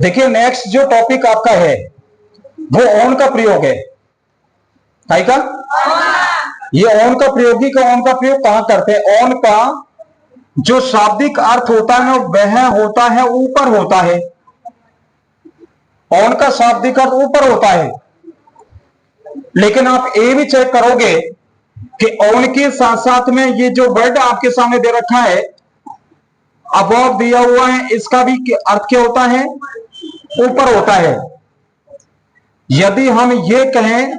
देखिए नेक्स्ट जो टॉपिक आपका है वो ऑन का प्रयोग है। काय का? ये ऑन का प्रयोगी का ऑन का प्रयोग कहां करते हैं? ऑन का जो शाब्दिक अर्थ होता है वह होता है ऊपर होता है। ऑन का शाब्दिक अर्थ ऊपर होता है, लेकिन आप ये भी चेक करोगे कि ऑन के साथ साथ में ये जो वर्ड आपके सामने दे रखा है अबव दिया हुआ है, इसका भी अर्थ क्या होता है? ऊपर होता है। यदि हम ये कहें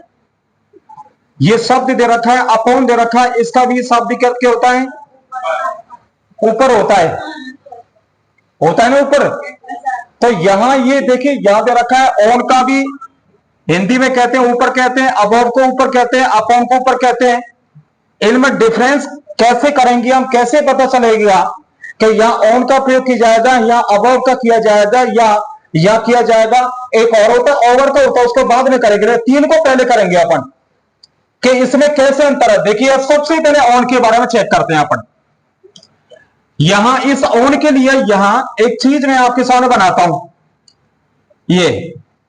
ये शब्द दे रखा है अपॉन दे रखा है, इसका भी शाब्दिक अर्थ क्या होता है? ऊपर होता है। होता है ना ऊपर। तो यहां ये देखिए यहां दे रखा है ऑन का भी हिंदी में कहते हैं ऊपर कहते हैं, अबव को ऊपर कहते हैं, अपॉन को ऊपर कहते हैं। इनमें डिफरेंस कैसे करेंगे हम? कैसे पता चलेगा कि यहां ऑन का प्रयोग किया जाएगा या अबव का किया जाएगा या किया जाएगा? एक और होता है ओवर का होता है, उसको बाद में करेंगे, तीन को पहले करेंगे अपन कि इसमें कैसे अंतर है। देखिए सबसे पहले ऑन के बारे में चेक करते हैं अपन। यहां इस ऑन के लिए यहां एक चीज मैं आपके सामने बनाता हूं।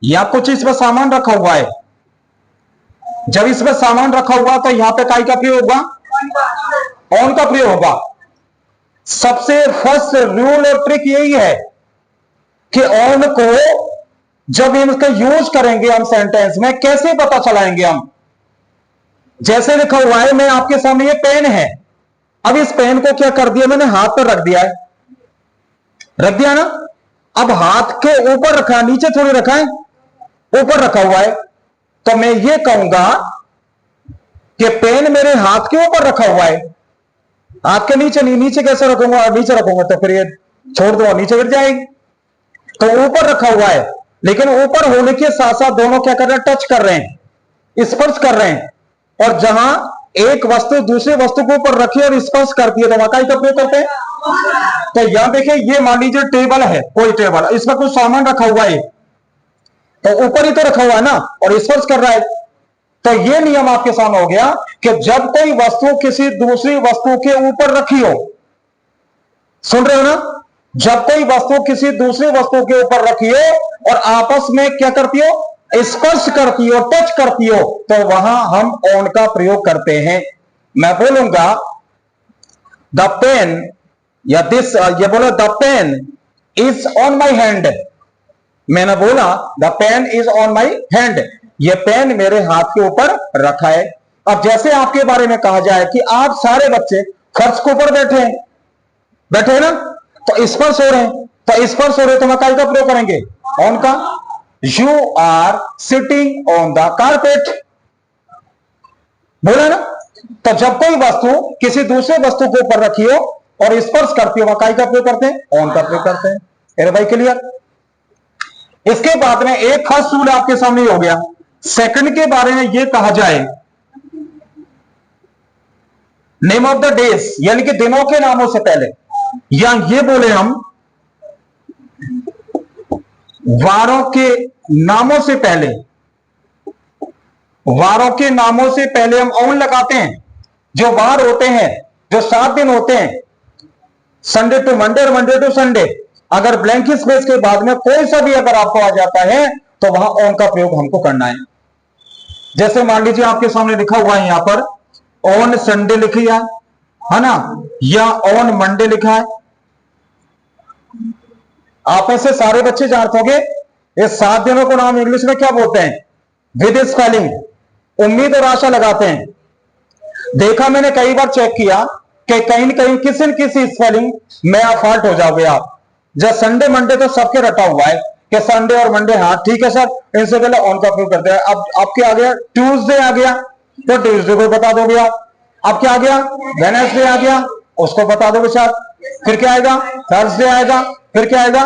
या कुछ इसमें सामान रखा हुआ है। जब इसमें सामान रखा हुआ तो यहां पे काय का प्रयोग होगा? ऑन का प्रयोग होगा। सबसे फर्स्ट रूल और ट्रिक यही है कि ऑन को जब इसका यूज करेंगे हम सेंटेंस में कैसे पता चलाएंगे हम? जैसे लिखा हुआ है, मैं आपके सामने ये पेन है। अब इस पेन को क्या कर दिया मैंने? हाथ पर रख दिया है। रख दिया ना। अब हाथ के ऊपर रखा है, नीचे थोड़ी रखा है, ऊपर रखा हुआ है। तो मैं ये कहूंगा कि पेन मेरे हाथ के ऊपर रखा हुआ है। हाथ के नीचे नहीं। नीचे कैसे रखूंगा? नीचे रखूंगा तो फिर ये छोड़ दो, नीचे गिर जाएगी। तो ऊपर रखा हुआ है, लेकिन ऊपर होने के साथ साथ दोनों क्या कर रहे हैं? टच कर रहे हैं, स्पर्श कर रहे हैं। और जहां एक वस्तु दूसरे वस्तु को ऊपर रखी और स्पर्श करती है तो वहां का उपयोग करते हैं। तो यहां देखिए ये मान लीजिए टेबल है, कोई टेबल, इसमें कुछ सामान रखा हुआ है तो ऊपर ही तो रखा हुआ है ना, और स्पर्श कर रहा है। तो ये नियम आपके सामने हो गया कि जब कोई वस्तु किसी दूसरी वस्तु के ऊपर रखी हो, सुन रहे हो ना? जब कोई वस्तु किसी दूसरी वस्तु के ऊपर रखी हो और आपस में क्या करती हो? स्पर्श करती हो, टच करती हो, तो वहां हम ऑन का प्रयोग करते हैं। मैं बोलूंगा द पेन या दिस, ये बोलो the pen is on my hand. मैंने बोला the pen is on my hand, ये पेन मेरे हाथ के ऊपर रखा है। अब जैसे आपके बारे में कहा जाए कि आप सारे बच्चे फर्श के ऊपर बैठे हैं, बैठे हैं ना, तो स्पर्श हो रहे हैं, तो स्पर्श हो रहे तो मकाई का प्रयोग करेंगे ऑन का। You are sitting on the carpet, बोला ना। तो जब कोई वस्तु किसी दूसरे वस्तु के ऊपर रखी हो और स्पर्श करती हो, मकाई का प्रयोग करते हैं, ऑन का प्रयोग करते हैं। अरे भाई क्लियर? इसके बाद में एक खास रूल आपके सामने हो गया। सेकंड के बारे में यह कहा जाए नेम ऑफ द डेज, यानी कि दिनों के नामों से पहले, या ये बोले हम वारों के नामों से पहले, वारों के नामों से पहले हम ऑन लगाते हैं। जो वार होते हैं, जो 7 दिन होते हैं, संडे टू मंडे और मंडे टू संडे, अगर ब्लैंक स्पेस के बाद में कोई सा भी अगर आपको आ जाता है तो वहां ऑन का प्रयोग हमको करना है। जैसे मान लीजिए आपके सामने लिखा हुआ है, यहां पर ऑन संडे लिखा है ना, या ऑन मंडे लिखा है। आप में से सारे बच्चे जानते होंगे ये 7 दिनों को नाम इंग्लिश में क्या बोलते हैं? विद स्पेलिंग, उम्मीद और आशा लगाते हैं। देखा मैंने कई बार चेक किया कि कहीं न कहीं किसी न किसी स्पेलिंग में आप फॉल्ट हो जाओगे आप। जब संडे मंडे तो सबके रटा हुआ है कि संडे और मंडे, हाँ ठीक है सर, इनसे पहले ऑन का प्रयोग करते हैं। अब आपके आ गया ट्यूसडे आ गया तो ट्यूसडे को बता दोगे आप। अब क्या आ गया? वेडनेसडे आ गया, उसको बता दोगे सर। फिर क्या आएगा? थर्सडे आएगा, फिर क्या आएगा?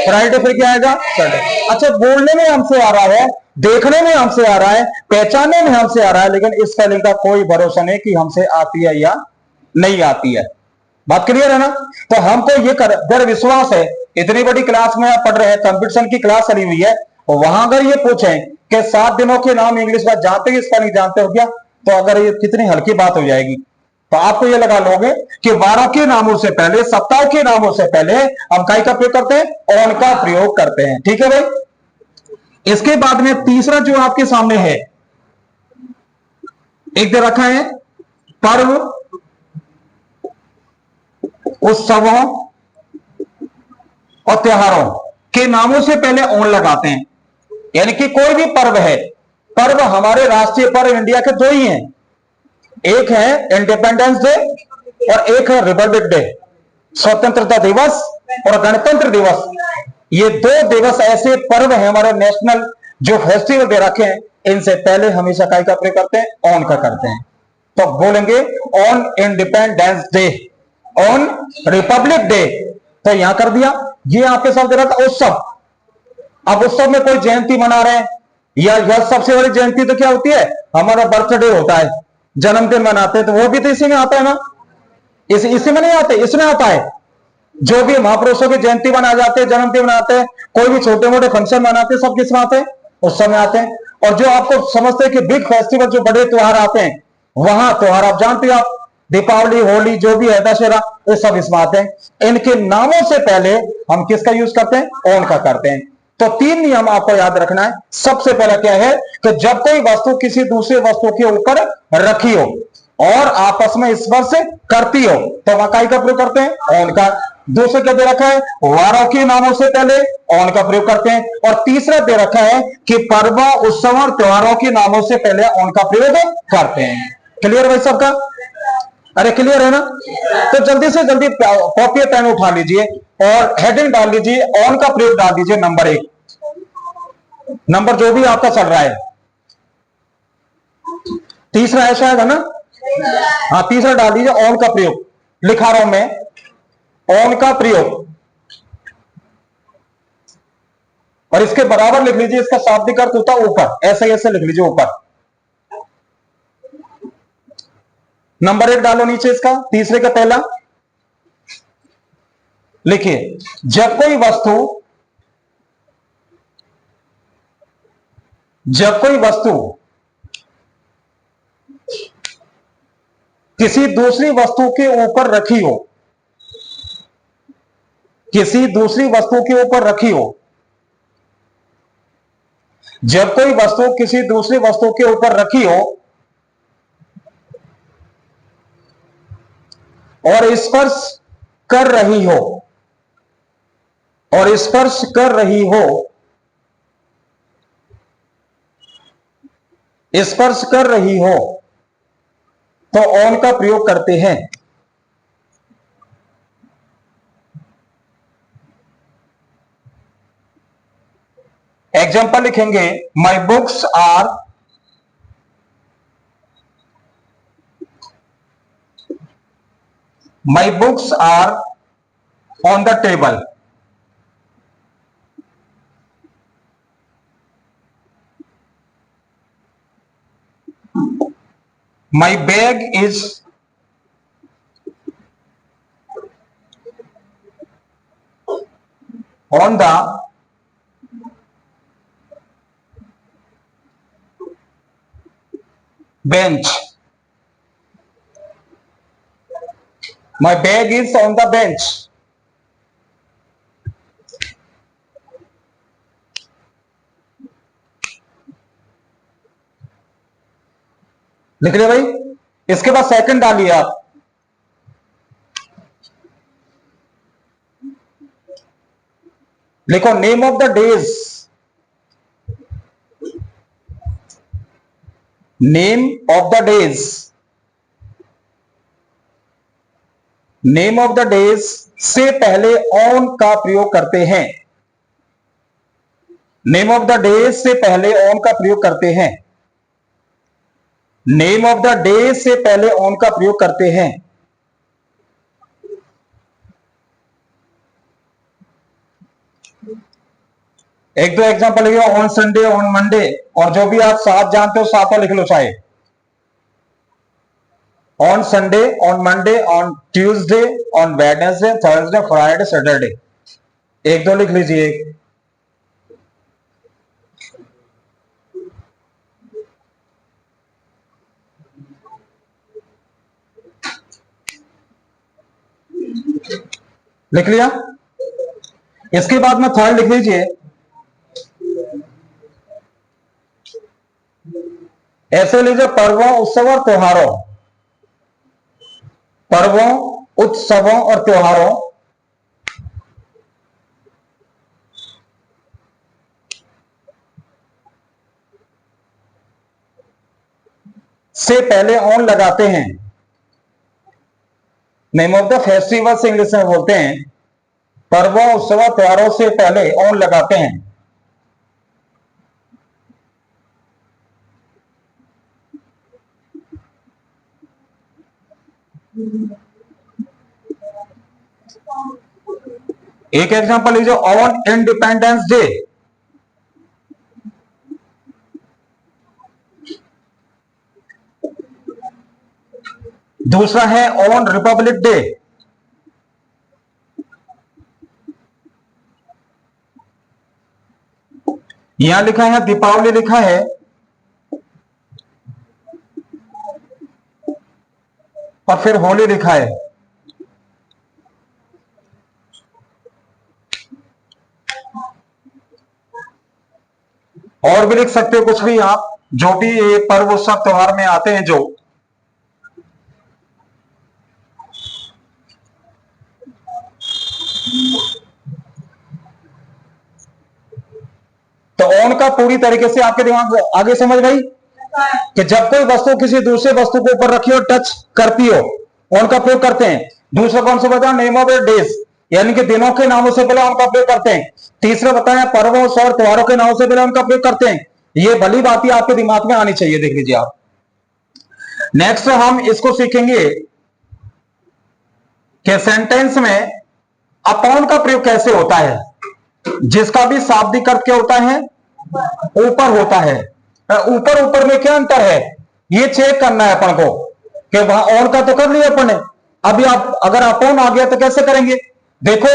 फ्राइडे, फिर क्या आएगा? संडे। अच्छा, बोलने में हमसे आ रहा है, देखने में हमसे आ रहा है, पहचानने में हमसे आ रहा है, लेकिन इस स्पेलिंग का कोई भरोसा नहीं कि हमसे आती है या नहीं आती है। बात क्लियर है ना? तो हमको ये कर विश्वास है, इतनी बड़ी क्लास में आप पढ़ रहे हैं, कंपटीशन की क्लास चली हुई है, वहां अगर ये पूछें कि 7 दिनों के नाम इंग्लिश में जानते हो, स्पेलिंग जानते हो क्या, तो अगर ये कितनी हल्की बात हो जाएगी। तो आपको ये लगा लोगे कि वारों के नामों से पहले, सप्ताह के नामों से पहले हम काय का प्रयोग करते हैं? ऑन का प्रयोग करते हैं। ठीक है भाई। इसके बाद में तीसरा जो आपके सामने है, एक दे रखा है पर्व, उत्सवों और त्योहारों के नामों से पहले ऑन लगाते हैं। यानी कि कोई भी पर्व है, पर्व हमारे राष्ट्रीय पर्व इंडिया के दो ही हैं, एक है इंडिपेंडेंस डे और एक है रिपब्लिक डे, स्वतंत्रता दिवस और गणतंत्र दिवस। ये दो दिवस ऐसे पर्व हैं हमारे नेशनल जो फेस्टिवल दे रखे हैं, इनसे पहले हमेशा काय का प्रयोग करते हैं? ऑन का करते हैं। तो बोलेंगे on independence day, on Republic day, तो यहां कर दिया। ये आपके साथ दे रहा था उत्सव। अब उत्सव में कोई जयंती मना रहे हैं, या सबसे बड़ी जयंती तो क्या होती है? हमारा बर्थडे होता है, जन्मदिन मनाते हैं, तो वो भी तो इसी में आता है ना। इसी में नहीं आते, इसमें आता है। जो भी महापुरुषों की जयंती मनाए जाते हैं, जन्मदिन मनाते हैं, कोई भी छोटे मोटे फंक्शन मनाते हैं, सब किस में आते हैं? उत्सव में आते हैं। और जो आपको समझते हैं कि बिग फेस्टिवल, जो बड़े त्योहार आते हैं, वहां त्योहार आप जानते हैं, आप दीपावली, होली, जो भी है, दशहरा, ये सब इसमें आते हैं। इनके नामों से पहले हम किसका यूज करते हैं? ऑन का करते हैं। तो तीन नियम आपको याद रखना है। सबसे पहला क्या है कि जब कोई वस्तु किसी दूसरी वस्तु के ऊपर रखी हो और आपस में स्पर्श करती हो, तो वहां काय का प्रयोग करते हैं? ऑन का। दूसरा क्या दे रखा है? वारों के नामों से पहले ऑन का प्रयोग करते हैं। और तीसरा दे रखा है कि पर्व, उत्सव और त्योहारों के नामों से पहले ऑन का प्रयोग करते हैं। क्लियर भाई सबका? अरे क्लियर है ना? तो जल्दी से जल्दी कॉपी पेन उठा लीजिए और हेडिंग डाल लीजिए, ऑन का प्रयोग डाल दीजिए नंबर 1, नंबर जो भी आपका चल रहा है। तीसरा है शायद, है ना? हाँ, तीसरा डाल दीजिए, ऑन का प्रयोग। लिखा रहा हूं मैं, ऑन का प्रयोग। और इसके बराबर लिख लीजिए, इसका शाब्दिक अर्थ होता है ऊपर, ऐसे ऐसे लिख लीजिए ऊपर। नंबर 1 डालो नीचे इसका, तीसरे का पहला लिखिए, जब कोई वस्तु किसी दूसरी वस्तु के ऊपर रखी हो, किसी दूसरी वस्तु के ऊपर रखी हो, जब कोई वस्तु किसी दूसरी वस्तु के ऊपर रखी हो और स्पर्श कर रही हो, और स्पर्श कर रही हो, स्पर्श कर रही हो, तो ऑन का प्रयोग करते हैं। एग्जाम्पल लिखेंगे, my books are on the table. My bag is on the bench. My bag is on the bench. लिख रहे भाई? इसके बाद सेकंड डालिए आप, लिखो name of the days, name of the days, name of the days से पहले ऑन का प्रयोग करते हैं। नेम ऑफ द डेज से पहले ऑन का प्रयोग करते हैं। नेम ऑफ द डेज से पहले ऑन का प्रयोग करते हैं। एक दो एग्जांपल लिखो, ऑन संडे, ऑन मंडे, और जो भी आप साथ जानते हो सातों लिख लो चाहे। On Sunday, on Monday, on Tuesday, on Wednesday, Thursday, Friday, Saturday, एक दो लिख लीजिए। लिख लिया। इसके बाद में थर्ड लिख लीजिए, ऐसे लीजिए पर्वों, उत्सवों और त्योहारों। पर्वों, उत्सवों और त्योहारों से पहले ऑन लगाते हैं। Name of the festivals English में बोलते हैं। पर्वों, उत्सवों, त्योहारों से पहले ऑन लगाते हैं। एक एग्जांपल लीजिए, ऑन इंडिपेंडेंस डे। दूसरा है ऑन रिपब्लिक डे। यहां लिखा है दीपावली लिखा है, और फिर होली लिखा है। और भी लिख सकते हो कुछ भी आप, जो भी ये पर्व उत्सव त्योहार में आते हैं जो। तो ऑन का पूरी तरीके से आपके दिमाग में आगे समझ गई कि जब कोई वस्तु किसी दूसरे वस्तु के ऊपर रखी हो, टच करती हो, ऑन का प्रयोग करते हैं। दूसरा कौन सा बताया, नेम ऑफ डेज, यानी कि दिनों के नामों से पहले उनका प्रयोग करते हैं। तीसरा बताया पर्वों और त्योहारों के नामों से पहले उनका प्रयोग करते हैं। ये भली बात ही आपके दिमाग में आनी चाहिए। देख लीजिए आप, नेक्स्ट हम इसको सीखेंगे कि सेंटेंस में अपॉन का प्रयोग कैसे होता है, जिसका भी शाब्दिक अर्थ क्या होता है, ऊपर होता है। ऊपर ऊपर में क्या अंतर है, ये चेक करना है अपन को, कि वहां ऑन का तो कर लिया अपन ने, अभी आप अगर अपॉन आ गया तो कैसे करेंगे। देखो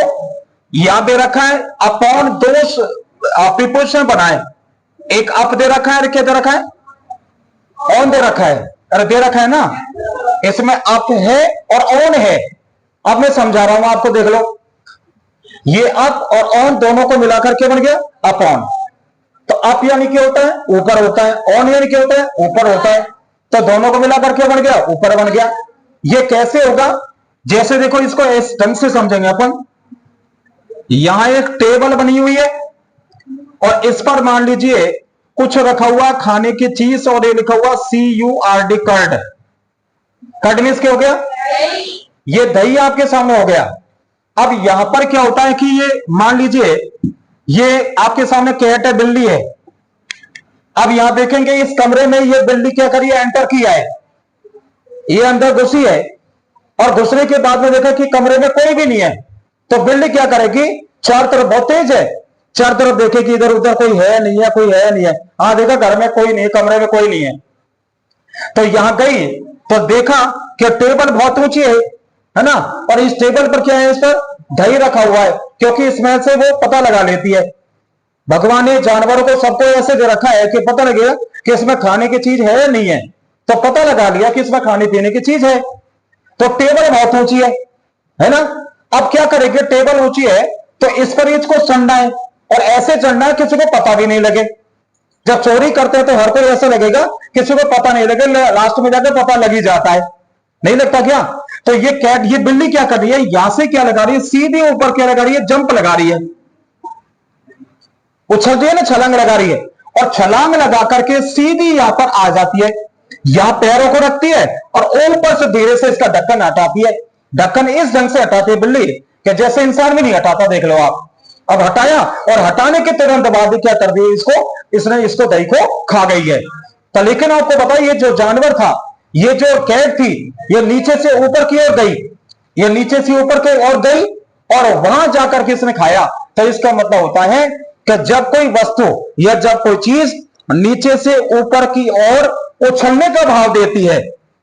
याद दे रखा है, अपॉन दो प्रीपोजिशन बनाए, एक अप दे रखा है और क्या दे रखा है, ऑन दे रखा है। अरे दे रखा है ना, इसमें अप है और ऑन है। अब मैं समझा रहा हूं आपको, देख लो, ये अप और ऑन दोनों को मिलाकर क्या बन गया, अपॉन। तो अप यानी क्या होता है, ऊपर होता है, ऑन यानी क्या होता है, ऊपर होता है। तो दोनों को मिलाकर क्या बन गया, ऊपर बन गया। ये कैसे होगा, जैसे देखो इसको इस ढंग से समझेंगे अपन। यहां एक टेबल बनी हुई है और इस पर मान लीजिए कुछ रखा हुआ खाने की चीज, और ये लिखा हुआ CURD, कर्ड। कर्ड मीन्स क्या हो गया, ये दही आपके सामने हो गया। अब यहां पर क्या होता है कि ये मान लीजिए ये आपके सामने कैट है, बिल्ली है। अब यहां देखेंगे इस कमरे में ये बिल्ली क्या करी है, एंटर किया है, ये अंदर घुसी है, और घुसने के बाद में देखा कि कमरे में कोई भी नहीं है। तो बिल्ली क्या करेगी, चार तरफ बहुत तेज है, चार तरफ देखेगी, इधर उधर कोई है नहीं है, कोई है नहीं है। हाँ देखा घर में कोई नहीं, कमरे में कोई नहीं है। तो यहां गई तो देखा कि टेबल बहुत ऊंची है ना, और इस टेबल पर क्या है, इस पर दही रखा हुआ है, क्योंकि इसमें से वो पता लगा लेती है। भगवान ने जानवरों को सबको ऐसे दे रखा है कि पता लगेगा कि इसमें खाने की चीज है या नहीं है, तो पता लगा लिया कि इसमें खाने पीने की चीज है। तो टेबल बहुत ऊंची है ना। अब क्या करेंगे, टेबल ऊंची है तो इस पर इसको चढ़ना है, और ऐसे चढ़ना है किसी को पता भी नहीं लगे। जब चोरी करते हैं तो हर कोई ऐसा लगेगा, किसी को पता नहीं लगे, लास्ट में जाकर पता लग ही जाता है, नहीं लगता क्या। तो ये कैट, ये बिल्ली क्या कर रही है, यहां से क्या लगा रही है, सीधे ऊपर क्या लगा रही है, जंप लगा रही है, उछल रही है ना, छलांग लगा रही है, और छलांग लगा करके सीधी यहां पर आ जाती है, यहां पैरों को रखती है, और ऊपर से धीरे से इसका ढक्कन हटाती है। ढक्कन इस ढंग से हटाती है बिल्ली कि जैसे इंसान भी नहीं हटाता, देख लो आप। अब हटाया, और हटाने के तुरंत बाद क्या कर दिया, इसने इसको दही को खा गई है। तो लेकिन आपको बताइए, ये जो जानवर था, ये जो कैट थी, ये नीचे से ऊपर की ओर गई, ये नीचे से ऊपर की ओर गई, और वहां जाकर के इसने खाया। तो इसका मतलब होता है कि जब कोई वस्तु या जब कोई चीज नीचे से ऊपर की ओर उछलने का भाव देती है,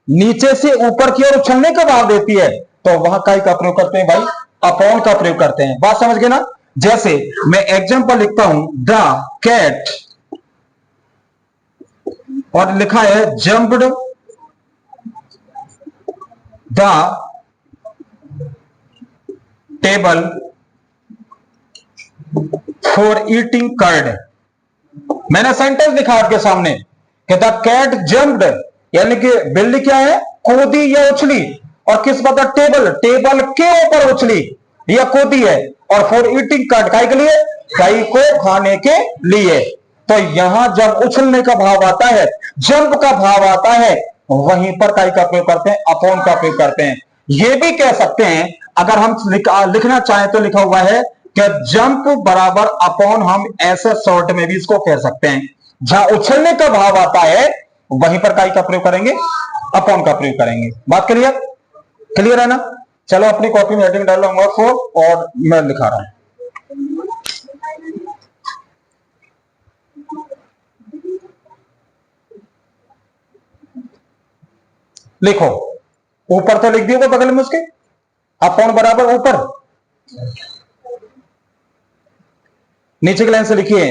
नीचे से ऊपर की ओर उछलने का भाव देती है, तो वहां काय का प्रयोग करते हैं भाई, अपॉन का प्रयोग करते हैं। बात समझ गए ना। जैसे मैं एग्जांपल लिखता हूं, द कैट, और लिखा है jumped the table for eating curd. मैंने सेंटेंस लिखा आपके सामने कि द कैट जम्प्ड, यानी कि बिल्ली क्या है, कूदी या उछली, और किस पर, टेबल, टेबल के ऊपर उछली या कूदी है, और फॉर ईटिंग कर्ड, गाय के लिए, गाय को खाने के लिए। तो यहां जब उछलने का भाव आता है, जंप का भाव आता है, वहीं पर काय का प्रयोग करते हैं, अपॉन का प्रयोग करते हैं। यह भी कह सकते हैं, अगर हम लिखना चाहें तो लिखा हुआ है कि जंप बराबर अपॉन, हम ऐसे शॉर्ट में भी इसको कह सकते हैं। जहां उछलने का भाव आता है वहीं पर काय का प्रयोग करेंगे, अपॉन का प्रयोग करेंगे। बात क्लियर, क्लियर है ना? चलो अपनी कॉपी में हेडिंग डाल लूंगा और मैं लिखा रहा हूं। लिखो, ऊपर तो लिख दिया बगल में उसके, अपॉन बराबर ऊपर, नीचे की लाइन से लिखिए,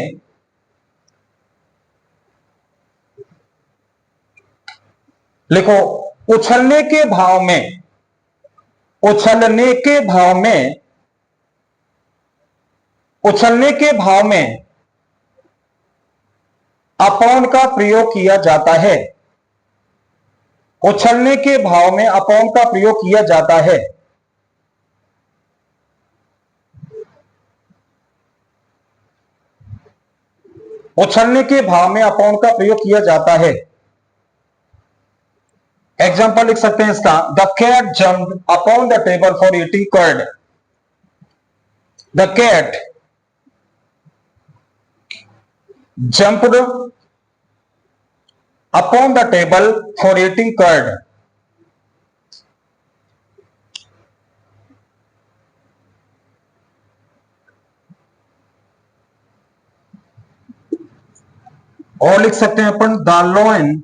लिखो उछलने के भाव में, उछलने के भाव में, उछलने के भाव में अपॉन का प्रयोग किया जाता है, उछलने के भाव में अपॉन का प्रयोग किया जाता है। उछलने के भाव में अपॉन का प्रयोग किया जाता है। एग्जाम्पल लिख सकते हैं इसका, the cat jumped upon the table for eating curd. The cat jumped upon the table for eating curd. और लिख सकते हैं अपन, the lion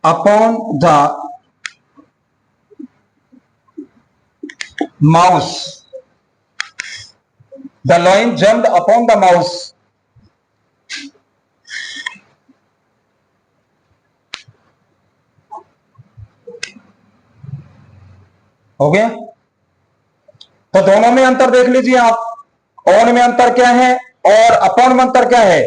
upon the mouse, the lion jumped upon the mouse. हो गया? तो दोनों में अंतर देख लीजिए आप, ऑन में अंतर क्या है और अपॉन में अंतर क्या है।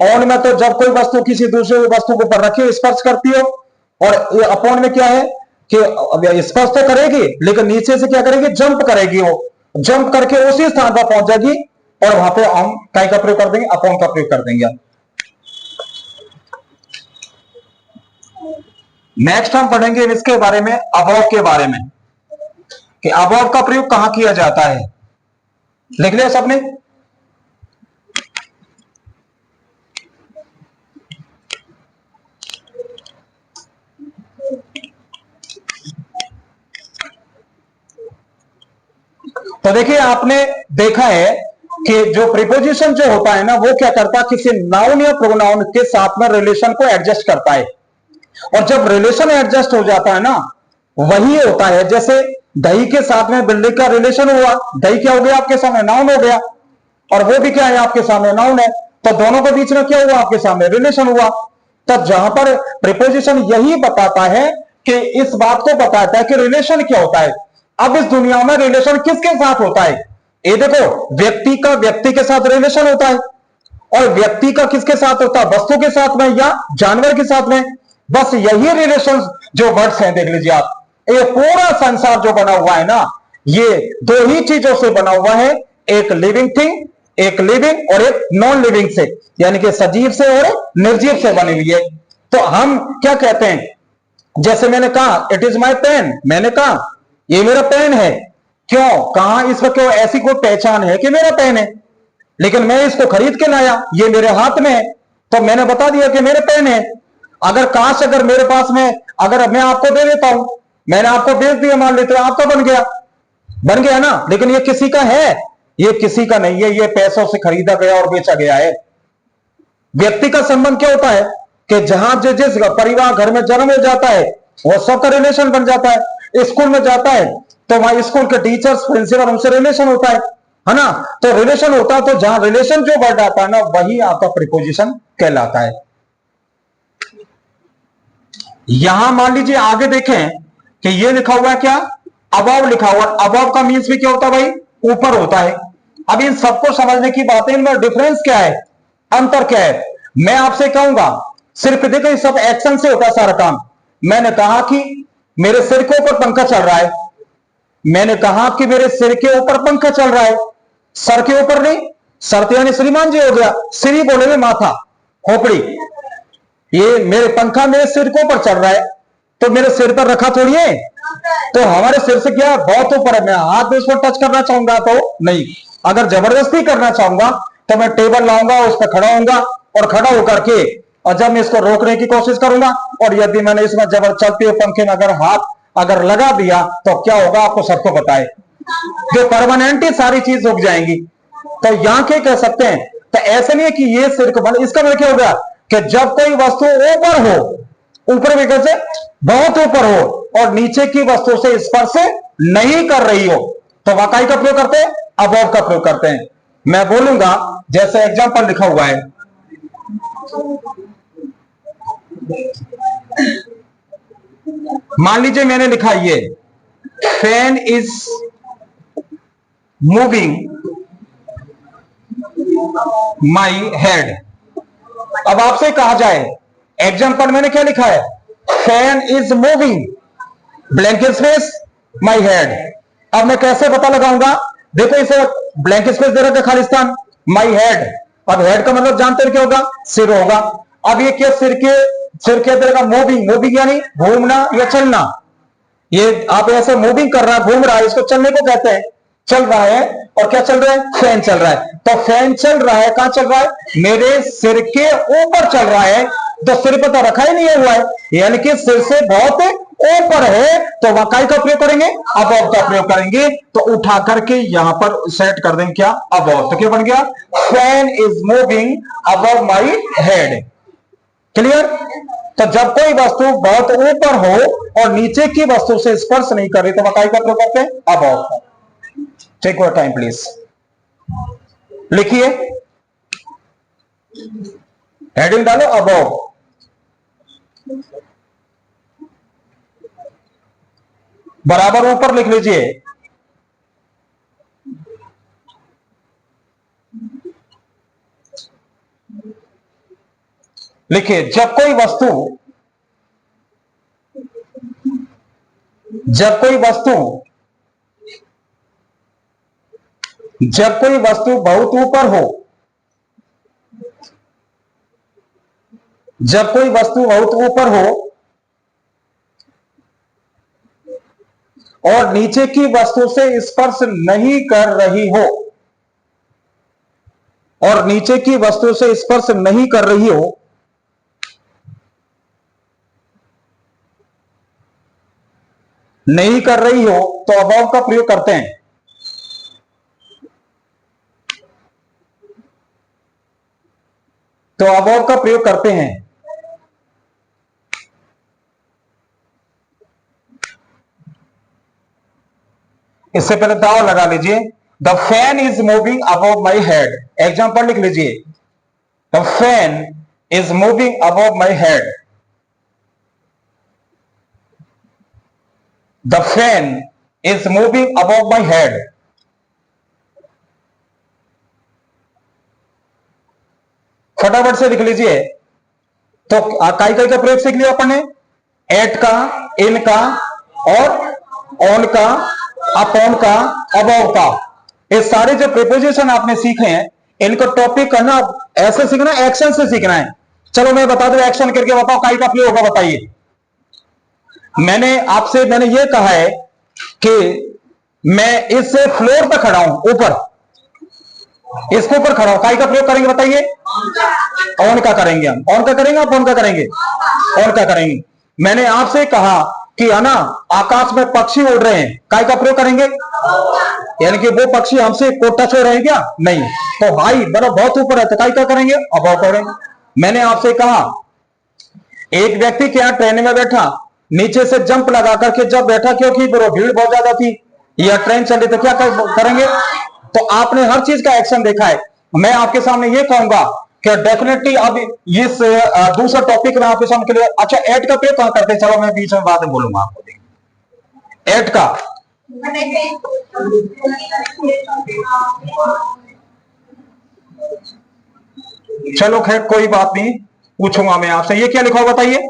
ऑन में तो जब कोई वस्तु किसी दूसरे वस्तु के ऊपर रखी स्पर्श करती हो, और अपॉन में क्या है कि स्पर्श तो करेगी लेकिन नीचे से क्या करेगी, जंप करेगी, वो जंप करके उसी स्थान पर पहुंच जाएगी, और वहां पे हम काय का प्रयोग कर देंगे, अपॉन का प्रयोग कर देंगे। नेक्स्ट हम पढ़ेंगे इसके बारे में, अबॉव के बारे में, कि अबॉव का प्रयोग कहां किया जाता है। लिख लिया सबने? तो देखिए, आपने देखा है कि जो प्रीपोजिशन जो होता है ना, वो क्या करता है, किसी नाउन या प्रोनाउन के साथ में रिलेशन को एडजस्ट करता है। और जब रिलेशन एडजस्ट हो जाता है ना, वही होता है, जैसे दही के साथ में बिल्ली का रिलेशन हुआ, दही क्या हो गया आपके सामने, नाउन हो गया, और वो भी क्या है आपके सामने, नाउन है। तो दोनों के बीच में क्या हुआ, आपके सामने रिलेशन हुआ। तब जहां पर प्रीपोजिशन यही बताता है कि इस बात को बताता है कि रिलेशन क्या होता है। अब इस दुनिया में रिलेशन किसके साथ होता है, ये देखो, व्यक्ति का व्यक्ति के साथ रिलेशन होता है, और व्यक्ति का किसके साथ होता है, वस्तु के साथ में या जानवर के साथ में। बस यही रिलेशन जो वर्ड्स हैं, देख लीजिए आप, ये पूरा संसार जो बना हुआ है ना, ये दो ही चीजों से बना हुआ है, एक लिविंग थिंग, एक लिविंग और एक नॉन लिविंग से, यानी कि सजीव से और निर्जीव से बनी हुई है। तो हम क्या कहते हैं, जैसे मैंने कहा इट इज माई पेन, मैंने कहा ये मेरा पेन है, क्यों कहा, इस पर क्यों ऐसी कोई पहचान है कि मेरा पेन है, लेकिन मैं इसको खरीद के लाया, ये मेरे हाथ में है, तो मैंने बता दिया कि मेरे पेन है। अगर काश अगर मेरे पास में, अगर मैं आपको दे देता हूं, मैंने आपको बेच दिया, मान लेते आपका बन गया, बन गया ना, लेकिन ये किसी का है, ये किसी का नहीं है, ये पैसों से खरीदा गया और बेचा गया है। व्यक्ति का संबंध क्या होता है कि जहां जिस परिवार घर में जन्म हो जाता है, वो सबका रिलेशन बन जाता है। स्कूल में जाता है तो वहां स्कूल के टीचर्स, प्रिंसिपल, उनसे रिलेशन होता है ना। तो रिलेशन होता है, तो जहां रिलेशन जो वर्ड आता है ना, वही आपका प्रीपोजिशन कहलाता है। यहां मान लीजिए आगे देखें कि ये लिखा हुआ है क्या, अबव लिखा हुआ। अबव का मीन्स भी क्या होता है भाई, ऊपर होता है। अब इन सबको समझने की बात है, इनमें डिफरेंस क्या है, अंतर क्या है। मैं आपसे कहूंगा सिर्फ देखो ये सब एक्शन से होता है सारा काम। मैंने कहा कि मेरे सिर के ऊपर पंखा चल रहा है, मैंने कहा कि मेरे सिर के ऊपर पंखा चल रहा है, सर के ऊपर नहीं। सर तो यानी श्रीमान जी हो गया, सिर ही बोलेंगे, माथा खोपड़ी। ये मेरे पंखा मेरे सिर के ऊपर चल रहा है, तो मेरे सिर पर रखा थोड़ी है, तो हमारे सिर से क्या बहुत ऊपर है। मैं हाथ में उसको टच करना चाहूंगा तो नहीं, अगर जबरदस्ती करना चाहूंगा तो मैं टेबल लाऊंगा, उस पर खड़ा होऊंगा और खड़ा होकर के, और जब मैं इसको रोकने की कोशिश करूंगा और यदि मैंने इसमें जबर चलते हुए पंखे में अगर हाथ अगर लगा दिया तो क्या होगा आपको सबको पता है, जो परमानेंट ही सारी चीज रुक जाएंगी। तो यहां क्या कह सकते हैं, तो ऐसा नहीं है कि ये सिर को बंद, इसका मतलब क्या होगा कि जब कोई वस्तु ऊपर हो, ऊपर भी कैसे बहुत ऊपर हो और नीचे की वस्तु से स्पर्श नहीं कर रही हो, तो वाकाई का प्रयोग करते हैं, अबव का प्रयोग करते हैं। मैं बोलूंगा जैसे एग्जांपल लिखा हुआ है, मान लीजिए मैंने लिखा ये fan is moving my head. अब आपसे कहा जाए एग्जांपल मैंने क्या लिखा है, fan is moving blank space my head. अब मैं कैसे पता लगाऊंगा, देखो इसे ब्लैंक स्पेस दे रखा खालिस्तान, माई हेड। अब हेड का मतलब जानते हो क्या होगा, सिर होगा। अब ये क्या सिर के दे रखा मूविंग, मूविंग यानी घूमना या चलना। ये आप ऐसे मूविंग कर रहा है, घूम रहा है, इसको चलने को कहते हैं। चल रहा है, और क्या चल रहा है, फैन चल रहा है। तो फैन चल रहा है, कहां चल रहा है, मेरे सिर के ऊपर चल रहा है, तो सिर पर तो रखा ही नहीं हुआ है, यानी कि सिर से बहुत ऊपर है, तो वाकाई का प्रयोग करेंगे, अबव का प्रयोग करेंगे। तो उठा करके यहां पर सेट कर देंगे क्या, अबव। तो क्या बन गया, fan is moving above my head. Clear. तो जब कोई वस्तु बहुत ऊपर हो और नीचे की वस्तु से स्पर्श नहीं कर रही तो वाकाई का प्रयोग करते हैं, अबव का। टेक योर टाइम प्लीज, लिखिए, हेडिंग डालो अबव। बराबर ऊपर लिख लीजिए, लिखिए जब कोई वस्तु जब कोई वस्तु बहुत ऊपर हो, जब कोई वस्तु बहुत ऊपर हो और नीचे की वस्तु से स्पर्श नहीं कर रही हो, और नीचे की वस्तु से स्पर्श नहीं कर रही हो, नहीं कर रही हो, तो अबव का प्रयोग करते हैं। तो अबव का प्रयोग करते हैं। इससे पहले दाव लगा लीजिए, the fan is moving above my head. Example लिख लीजिए, the fan is moving above my head. The fan is moving above my head. फटाफट से लिख लीजिए। तो काई काई का प्रयोग सीख लिया अपन ने, एट का, इन का, और ऑन का, अपॉन का, अबव का। ये सारे जो प्रीपोजिशन आपने सीखे हैं, इनको टॉपिक करना ऐसे सीखना, एक्शन से सीखना है। चलो मैं बता दूं, एक्शन करके बताओ काई का प्रयोग होगा, बताइए। मैंने ये कहा है कि मैं इस फ्लोर पर खड़ा हूं, ऊपर, इसके ऊपर खड़ा हूं, काई का प्रयोग करेंगे बताइए, ऑन का करेंगे हम। ऑन का करेंगे, आप ऑन का करेंगे, ऑन का करेंगे। मैंने आपसे कहा कि है ना आकाश में पक्षी उड़ रहे हैं, काय का प्रयोग करेंगे, यानी कि वो पक्षी हमसे को टच हो रहे हैं क्या, नहीं। तो भाई बर्फ बहुत ऊपर है, तो काय क्या करेंगे, अबव करेंगे। मैंने आपसे कहा एक व्यक्ति क्या ट्रेन में बैठा, नीचे से जंप लगा करके जब बैठा, क्योंकि भीड़ बहुत ज्यादा थी या ट्रेन चली, तो क्या करेंगे। तो आपने हर चीज का एक्शन देखा है। मैं आपके सामने ये कहूंगा क्या डेफिनेटली अब इस दूसरा टॉपिक में आपके सामने क्लियर। अच्छा, एट का प्रयोग कहां करते हैं, चलो मैं बीच में बाद में बोलूंगा आपको। एट का चलो खैर कोई बात नहीं, पूछूंगा मैं आपसे। ये क्या लिखा हुआ बताइए।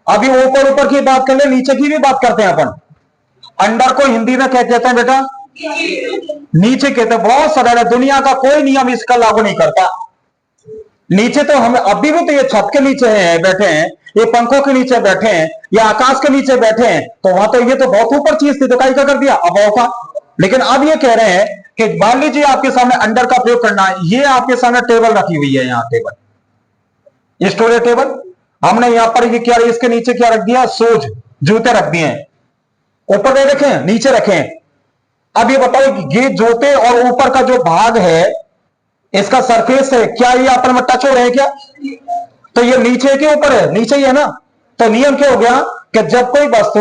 अभी ऊपर ऊपर की बात कर ले, नीचे की भी बात करते हैं अपन। अंडर को हिंदी में क्या कहते हैं बेटा, नीचे कहते हैं। बहुत सरल है, दुनिया का कोई नियम इसका लागू नहीं करता। नीचे तो हम अभी भी तो ये छत के नीचे हैं बैठे हैं, ये पंखों के नीचे बैठे हैं, या आकाश के नीचे बैठे हैं, तो वहां तो ये तो बहुत ऊपर चीज थी, तो कहीं का कर दिया अभाव का। लेकिन अब ये कह रहे हैं कि मान लीजिए आपके सामने अंडर का प्रयोग करना है। ये आपके सामने टेबल रखी हुई है, यहाँ टेबल, स्टोरेज टेबल। हमने यहां पर ये क्या, इसके नीचे क्या रख दिया, शूज, जूते रख दिए हैं। ऊपर नहीं रखे, नीचे रखे। अब ये बताओ कि ये जूते और ऊपर का जो भाग है, इसका सरफेस है, क्या ये आपस में टच हो रहे हैं क्या। तो ये नीचे के ऊपर है, नीचे ही है ना। तो नियम क्या हो गया कि जब कोई वस्तु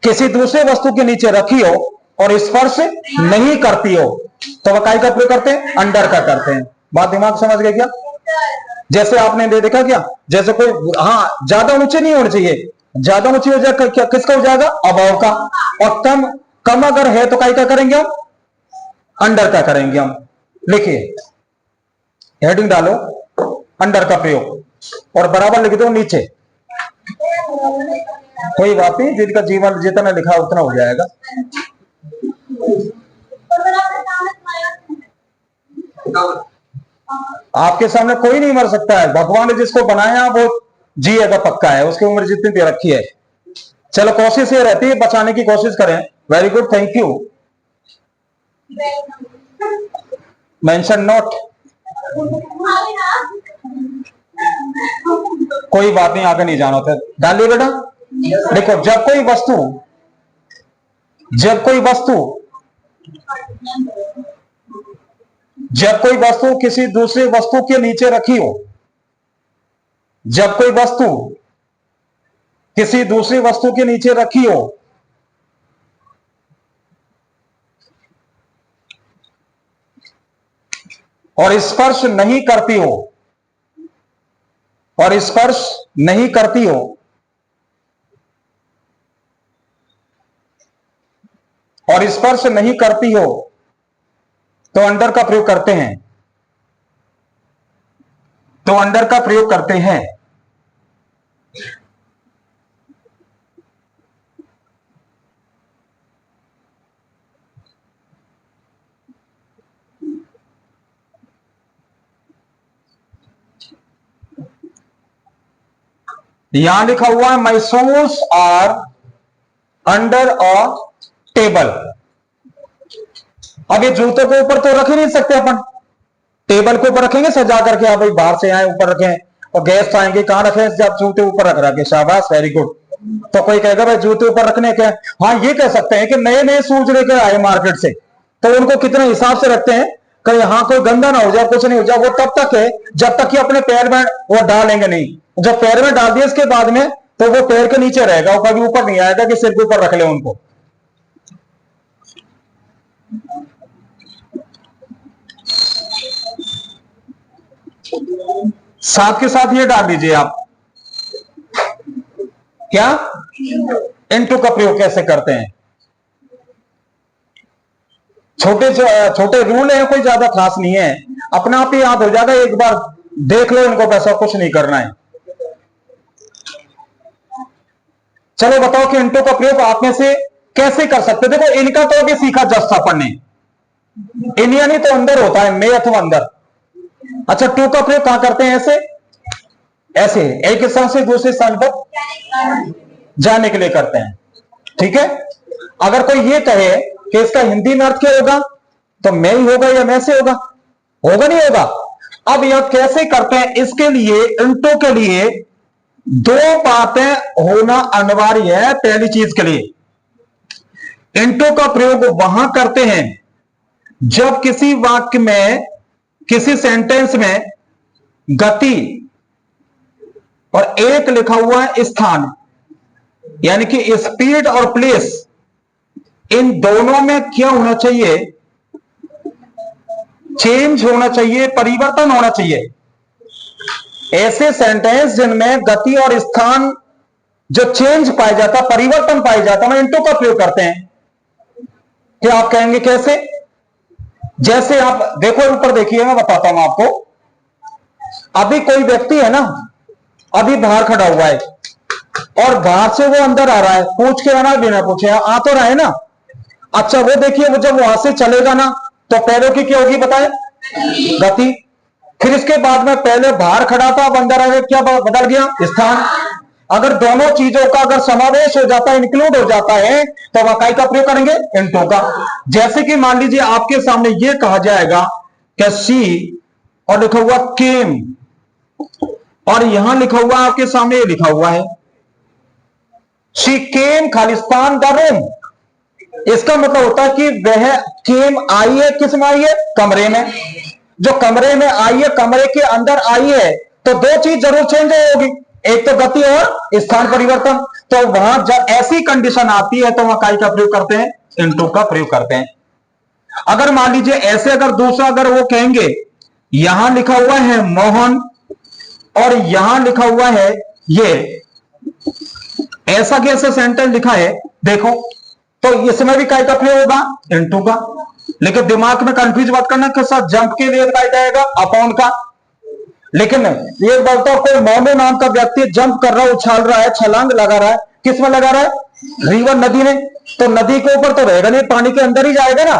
किसी दूसरे वस्तु के नीचे रखी हो और स्पर्श नहीं करती हो, तो वह काय का प्रयोग करते हैं, अंडर का करते हैं। बात दिमाग समझ गए क्या। जैसे आपने देखा क्या, जैसे कोई, हाँ ज्यादा ऊंचे नहीं होने चाहिए, ज्यादा ऊंची हो जाए क्या, किसका हो जाएगा, अभाव का। और कम कम अगर है तो काय का करेंगे हम, अंडर का करेंगे हम। लिखिए, हेडिंग डालो अंडर का प्रयोग और बराबर लिख दो नीचे। कोई बात नहीं, जिनका जीवन जितना लिखा उतना हो जाएगा। आपके सामने कोई नहीं मर सकता है, भगवान ने जिसको बनाया वो जिएगा पक्का है, उसकी उम्र जितनी दे रखी है। चलो कोशिश ये रहती है बचाने की कोशिश करें। Very good, thank you. Mention note, कोई बात नहीं, आगे नहीं जाना होता। डालिए बेटा। देखो, जब कोई वस्तु किसी दूसरी वस्तु के नीचे रखी हो, जब कोई वस्तु किसी दूसरी वस्तु के नीचे रखी हो और स्पर्श नहीं करती हो, और स्पर्श नहीं करती हो, और स्पर्श नहीं करती हो, तो अंडर का प्रयोग करते हैं, तो अंडर का प्रयोग करते हैं। यहां लिखा हुआ है my shoes are under a table. अब ये जूते को ऊपर तो रख ही नहीं सकते अपन, टेबल के ऊपर रखेंगे सजा करके। आप भाई बाहर से आए ऊपर रखें, और गेस्ट आएंगे कहां रखें, जब जूते ऊपर रख रखे, शाबाश, वेरी गुड। तो कोई कहेगा भाई जूते ऊपर रखने के, हाँ ये कह सकते हैं कि नए नए शूज लेकर आए मार्केट से, तो उनको कितने हिसाब से रखते हैं कि यहाँ कोई गंदा ना हो जाए, कुछ नहीं हो जाए। वो तब तक है जब तक कि अपने पैर में वो डालेंगे नहीं। जब पैर में डाल दिए इसके बाद में, तो वो पैर के नीचे रहेगा, वो कभी ऊपर नहीं आएगा कि सिर के ऊपर रख ले उनको। साथ के साथ ये डाल दीजिए आप, क्या इनटू का प्रयोग कैसे करते हैं। छोटे छोटे रूल है, कोई ज्यादा खास नहीं है, अपना आप ही याद हो जाएगा, एक बार देख लो इनको, पैसा कुछ नहीं करना है। चलो बताओ कि इनटू का प्रयोग आप में से कैसे कर सकते। देखो इनका तो अभी सीखा जस्ट अपन ने, इन यानी तो अंदर होता है, मे अथवा अंदर। अच्छा, टू का प्रयोग कहां करते हैं, ऐसे ऐसे एक स्थान से दूसरे स्थान पर जाने के लिए करते हैं, ठीक है। अगर कोई ये कहे कि इसका हिंदी में अर्थ क्या होगा, तो मैं ही होगा या मैं से होगा, होगा नहीं होगा। अब यह कैसे करते हैं, इसके लिए इनटू के लिए दो बातें होना अनिवार्य है। पहली चीज के लिए इनटू का प्रयोग वहां करते हैं जब किसी वाक्य में, किसी सेंटेंस में गति और एक लिखा हुआ है स्थान, यानी कि स्पीड और प्लेस, इन दोनों में क्या होना चाहिए, चेंज होना चाहिए, परिवर्तन होना चाहिए। ऐसे सेंटेंस जिनमें गति और स्थान जो चेंज पाया जाता, परिवर्तन पाया जाता, हम इंटू का प्रयोग करते हैं। क्या आप कहेंगे कैसे? जैसे आप देखो, ऊपर देखिए, मैं बताता हूं आपको। अभी कोई व्यक्ति है ना, अभी बाहर खड़ा हुआ है और बाहर से वो अंदर आ रहा है, पूछ के आना, बिना पूछे आ तो रहा है ना। अच्छा, वो देखिए, वो जब वहां से चलेगा ना, तो पैरों की क्या होगी बताए? गति। फिर इसके बाद में पहले बाहर खड़ा था, अब अंदर आ गया, क्या बदल गया? स्थान। अगर दोनों चीजों का अगर समावेश हो जाता है, इंक्लूड हो जाता है, तो वकाई का प्रयोग करेंगे इंटू का। जैसे कि मान लीजिए आपके सामने ये कहा जाएगा कि सी और लिखा हुआ केम, और यहां लिखा हुआ आपके सामने ये लिखा हुआ है she came Khalistan the room. इसका मतलब होता है कि वह केम आई है, किस में आई है? कमरे में। जो कमरे में आई है, कमरे के अंदर आई है, तो दो चीज जरूर चेंज होगी, एक तो गति और स्थान परिवर्तन। तो वहां जब ऐसी कंडीशन आती है तो वहां काय का प्रयोग करते हैं? इनटू का प्रयोग करते हैं। अगर मान लीजिए ऐसे, अगर दूसरा, अगर वो कहेंगे यहां लिखा हुआ है मोहन और यहां लिखा हुआ है ये, ऐसा कैसे सेंटेंस लिखा है देखो, तो इसमें भी काय का प्रयोग होगा? इनटू का। लेकिन दिमाग में कंफ्यूज मत करना कि सर जंप के लिए लगाया जाएगा अपॉन का। लेकिन ये बोलता, कोई मोनू नाम का व्यक्ति जंप कर रहा है, उछाल रहा है, छलांग लगा रहा है, किस में लगा रहा है? रिवर, नदी में। तो नदी के ऊपर तो रहेगा नहीं, पानी के अंदर ही जाएगा ना।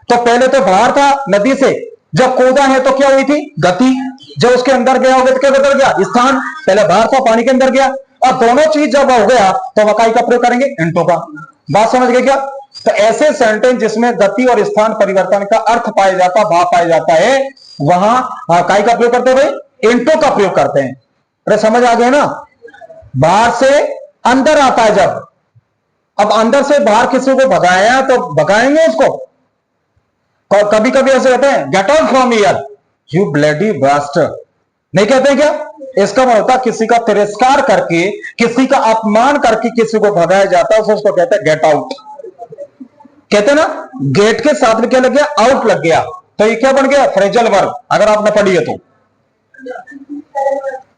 तो पहले तो बाहर था नदी से, जब कूदा है तो क्या हुई थी? गति। जब उसके अंदर गया होगा तो क्या बदल गया? स्थान। पहले बाहर था, पानी के अंदर गया, और दोनों चीज जब हो गया तो वकाई का प्रयोग करेंगे इंटू का। बात समझ गए क्या? तो ऐसे सेंटेंस जिसमें गति और स्थान परिवर्तन का अर्थ पाया जाता, भाव पाया जाता है, वहां काय का प्रयोग करते हैं भाई? इंटू का प्रयोग करते हैं। अरे समझ आ गया ना? बाहर से अंदर आता है जब, अब अंदर से बाहर किसी को भगाया तो भगाएंगे उसको। कभी कभी ऐसे कहते हैं get out from here you bloody bastard, नहीं कहते हैं क्या? इसका मतलब होता किसी का तिरस्कार करके, किसी का अपमान करके किसी को भगाया जाता है, उसको कहते हैं गेट आउट। कहते हैं ना, गेट के साथ में क्या लग गया? आउट लग गया। तो ये क्या बन गया? फ्रेजल वर्ब, अगर आपने पढ़ी है तो।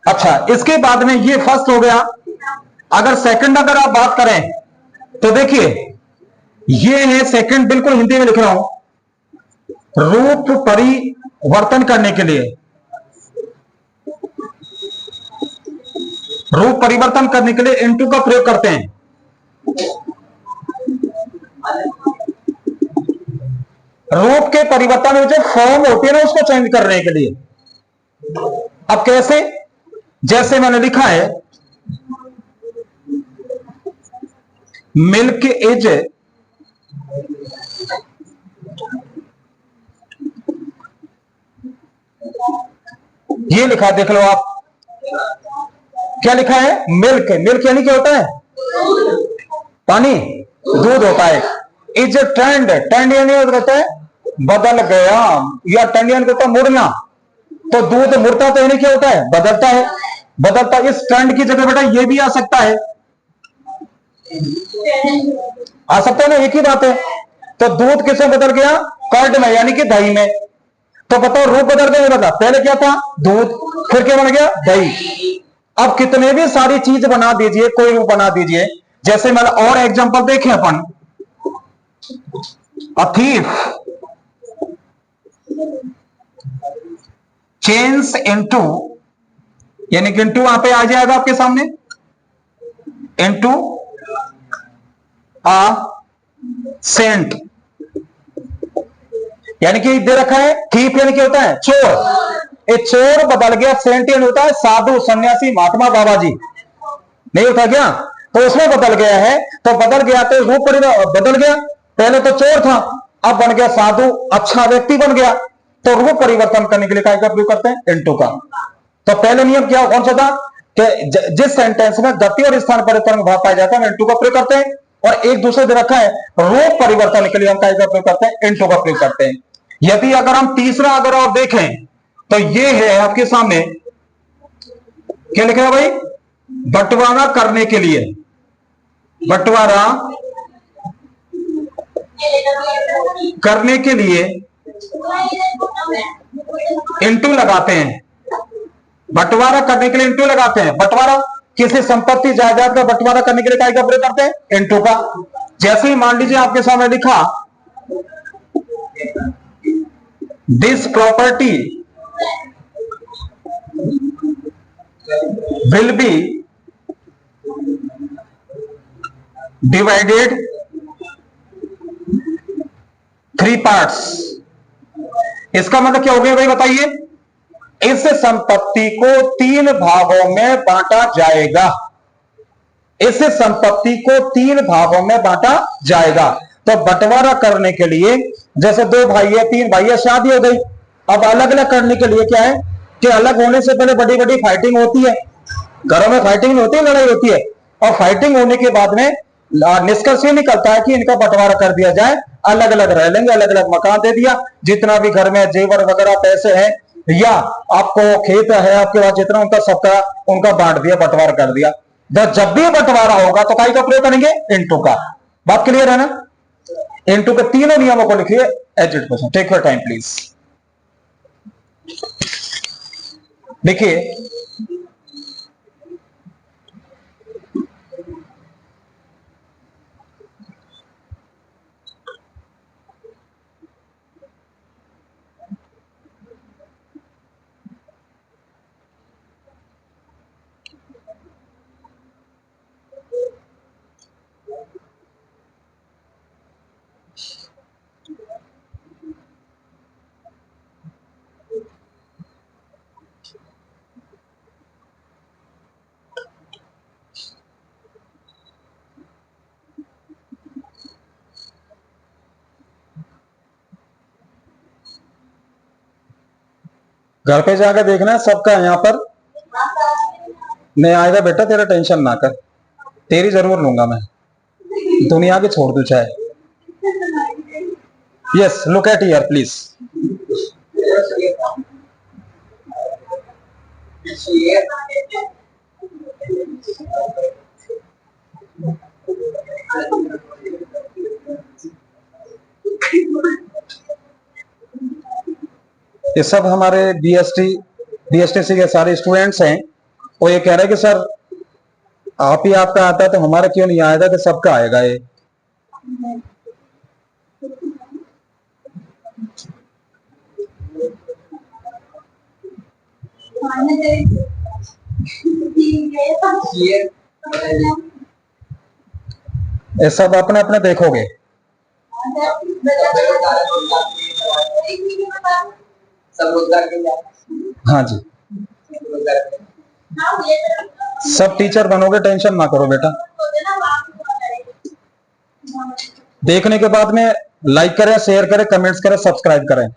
अच्छा, इसके बाद में ये फर्स्ट हो गया। अगर सेकंड अगर आप बात करें तो देखिए, ये है सेकंड, बिल्कुल हिंदी में लिख रहा हूं। रूप परिवर्तन करने के लिए, रूप परिवर्तन करने के लिए इनटू का प्रयोग करते हैं। रूप के परिवर्तन में जो फॉर्म होती है ना, उसको चेंज करने के लिए। अब कैसे? जैसे मैंने लिखा है मिल्क इज ये लिखा, देख लो आप, क्या लिखा है? मिल्क। मिल्क यानी क्या होता है? पानी, दूध होता है। इज ट्रेंड, ट्रेंड यानी होता है बदल गया, या ट्रेंड यानी होता है मुड़ना। तो दूध मुड़ता तो यानी क्या होता है? बदलता है। बदलता, इस ट्रेंड की जगह बेटा ये भी आ सकता है, आ सकता है ना, एक ही बात है। तो दूध किसमें बदल गया? कर्ड में, यानी कि दही में। तो बताओ, रूप बदल गया, बदला। पहले क्या था? दूध, फिर क्या बन गया? दही। अब कितने भी सारी चीज बना दीजिए, कोई रूप बना दीजिए। जैसे मतलब और एग्जांपल देखें अपन, अ थीफ चेंज इनटू, यानी कि इनटू वहां पे आ जाएगा आपके सामने, इनटू अ सेंट, यानी कि दे रखा है थीफ, यानी क्या होता है? चोर। एक चोर बदल गया, सेंट यानी होता है साधु, सन्यासी, महात्मा, बाबा जी, नहीं होता क्या? तो उसमें बदल गया है, तो बदल गया तो रूप बदल गया। पहले तो चोर था, अब बन गया साधु, अच्छा व्यक्ति बन गया। तो रूप परिवर्तन करने के लिए काय का प्रयोग करते हैं? इनटू का। तो पहले नियम क्या कौन सा था कि जिस सेंटेंस में गति और स्थान परिवर्तन भाव पाया जाता है, इनटू का प्रयोग करते हैं। और एक दूसरे दे रखा है रूप परिवर्तन के लिए हम काय का प्रयोग करते हैं? इनटू का प्रयोग करते हैं। यदि अगर हम तीसरा अगर आप देखें तो ये है आपके सामने, क्या लिखा है भाई? बंटवारा करने के लिए, बंटवारा करने के लिए इंटू लगाते हैं, बंटवारा करने के लिए इंटू लगाते हैं। बंटवारा किसी संपत्ति जायदाद का बंटवारा करने के लिए क्या प्रयोग करते हैं? इंटू का। जैसे ही मान लीजिए आपके सामने लिखा this property will be divided 3 parts, इसका मतलब क्या हो गया भाई बताइए? इस संपत्ति को 3 भागों में बांटा जाएगा। इस संपत्ति को 3 भागों में बांटा जाएगा। तो बंटवारा करने के लिए जैसे 2 भाई है, 3 भाई है, शादी हो गई। अब अलग अलग करने के लिए क्या है कि अलग होने से पहले बड़ी बड़ी फाइटिंग होती है, घरों में फाइटिंग नहीं होती, लड़ाई होती है। और फाइटिंग होने के बाद में निष्कर्ष ये निकलता है कि इनका बंटवारा कर दिया जाए, अलग अलग रह लेंगे, अलग अलग मकान दे दिया, जितना भी घर में जेवर वगैरह पैसे हैं या आपको खेत है आपके पास जितना उनका सबका उनका बांट दिया, बंटवारा कर दिया। जब भी बंटवारा होगा तो काय का प्रयोग करेंगे? इंटू का। बात क्लियर है ना? इंटू के तीनों नियमों को लिखिए as it was. Take your time please. देखिए घर पे जाकर देखना सबका यहां पर नहीं आएगा बेटा, तेरा टेंशन ना कर, तेरी जरूर लूंगा मैं, दुनिया की छोड़ दू चाहे। Yes, look at here please. ये सब हमारे बीएसटीसी के सारे स्टूडेंट्स हैं। वो ये कह रहे हैं कि सर आप ही आपका आता है तो हमारा क्यों नहीं आएगा, कि सबका आएगा ये। ये सब अपने अपने देखोगे। हाँ जी, सब टीचर बनोगे, टेंशन ना करो बेटा। देखने के बाद में लाइक करें, शेयर करें, कमेंट्स करें, सब्सक्राइब करें।